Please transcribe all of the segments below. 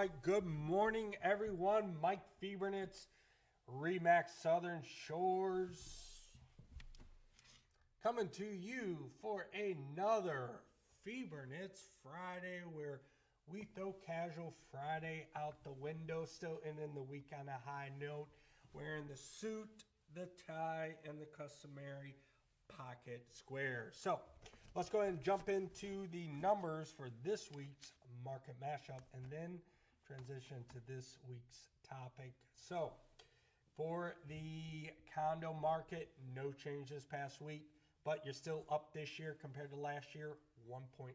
right, good morning, everyone. Mike Fiebernitz, Remax Southern Shores, coming to you for another Fiebernitz Friday, where we throw Casual Friday out the window, still ending the week on a high note, wearing the suit, the tie, and the customary pocket square. So let's go ahead and jump into the numbers for this week's market mashup and then transition to this week's topic. So for the condo market, no change this past week, but you're still up this year compared to last year, 1.6%.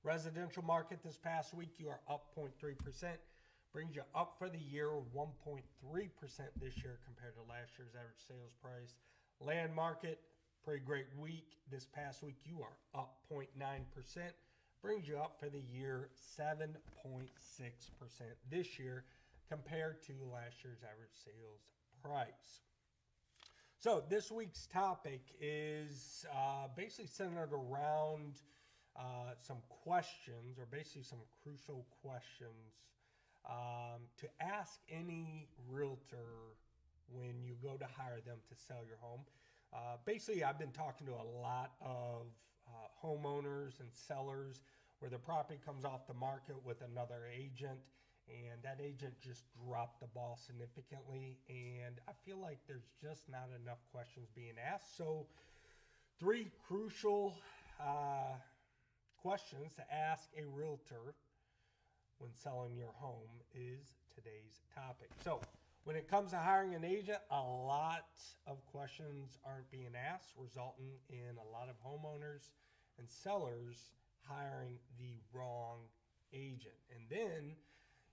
Residential market this past week, you are up 0.3%. Brings you up for the year 1.3% this year compared to last year's average sales price. Land market, pretty great week. This past week, you are up 0.9%. Brings you up for the year 7.6% this year compared to last year's average sales price. So this week's topic is basically centered around some questions, or basically some crucial questions to ask any realtor when you go to hire them to sell your home. Basically, I've been talking to a lot of homeowners and sellers where the property comes off the market with another agent, and that agent just dropped the ball significantly, and I feel like there's just not enough questions being asked. So 3 crucial questions to ask a realtor when selling your home is today's topic. So when it comes to hiring an agent, a lot of questions aren't being asked, resulting in a lot of homeowners and sellers hiring the wrong agent. And then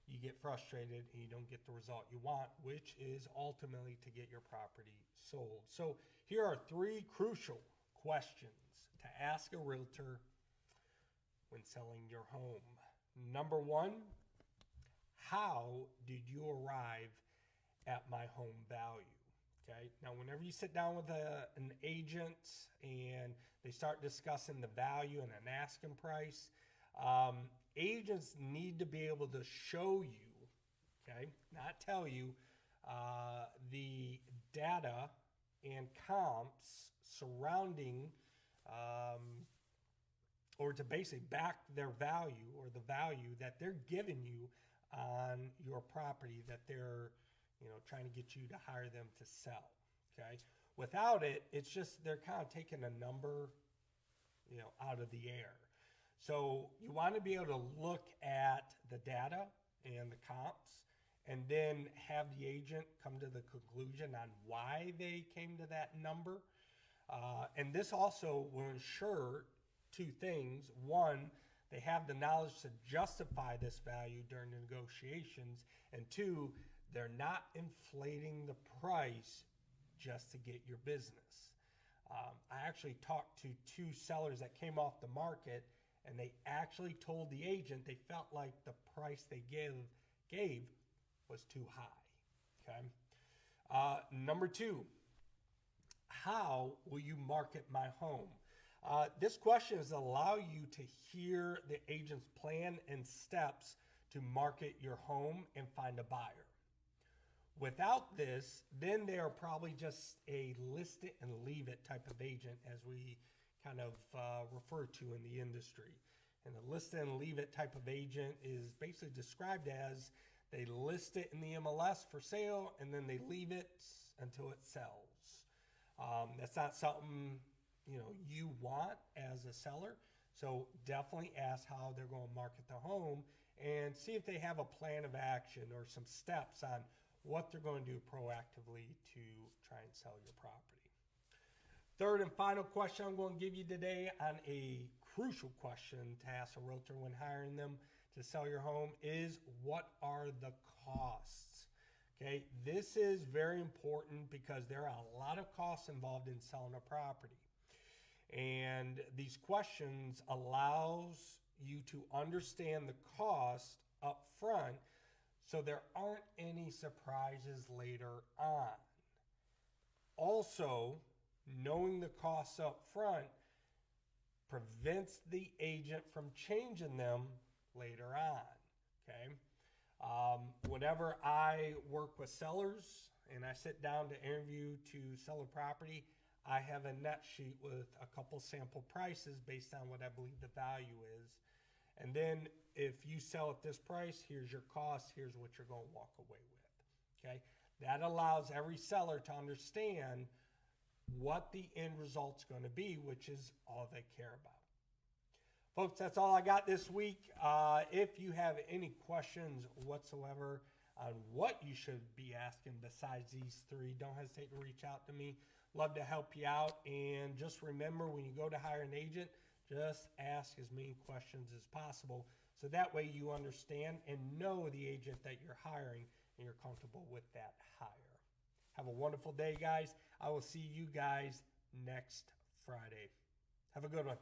you get frustrated and you don't get the result you want, which is ultimately to get your property sold. So here are 3 crucial questions to ask a realtor when selling your home. Number 1, how did you arrive at my home value? Okay, now whenever you sit down with an agent and they start discussing the value and an asking price, agents need to be able to show you, okay, not tell you, the data and comps surrounding or to basically back their value, or the value that they're giving you on your property that they're trying to get you to hire them to sell. Okay, without it, it's just they're kind of taking a number out of the air. So you want to be able to look at the data and the comps, and then have the agent come to the conclusion on why they came to that number. And this also will ensure 2 things. 1, they have the knowledge to justify this value during the negotiations. And 2, they're not inflating the price just to get your business. I actually talked to 2 sellers that came off the market, and they actually told the agent they felt like the price they gave was too high. Okay. Number 2, how will you market my home? This question is to allow you to hear the agent's plan and steps to market your home and find a buyer. Without this, then they are probably just a list it and leave it type of agent, as we kind of refer to in the industry. And a list it and leave it type of agent is basically described as they list it in the MLS for sale, and then they leave it until it sells. That's not something you want as a seller. So definitely ask how they're going to market the home, and see if they have a plan of action or some steps on what they're going to do proactively to try and sell your property. Third and final question I'm going to give you today, on a crucial question to ask a realtor when hiring them to sell your home, is what are the costs? Okay, this is very important because there are a lot of costs involved in selling a property. And these questions allows you to understand the cost up front, so there aren't any surprises later on. Also, knowing the costs up front prevents the agent from changing them later on. okay? Whenever I work with sellers and I sit down to interview to sell a property, I have a net sheet with a couple sample prices based on what I believe the value is. And then if you sell at this price, here's your cost, here's what you're going to walk away with, okay? That allows every seller to understand what the end result's going to be, which is all they care about. Folks, that's all I got this week. If you have any questions whatsoever on what you should be asking besides these three, don't hesitate to reach out to me. Love to help you out. And just remember, when you go to hire an agent, just ask as many questions as possible, so that way you understand and know the agent that you're hiring and you're comfortable with that hire. Have a wonderful day, guys. I will see you guys next Friday. Have a good one.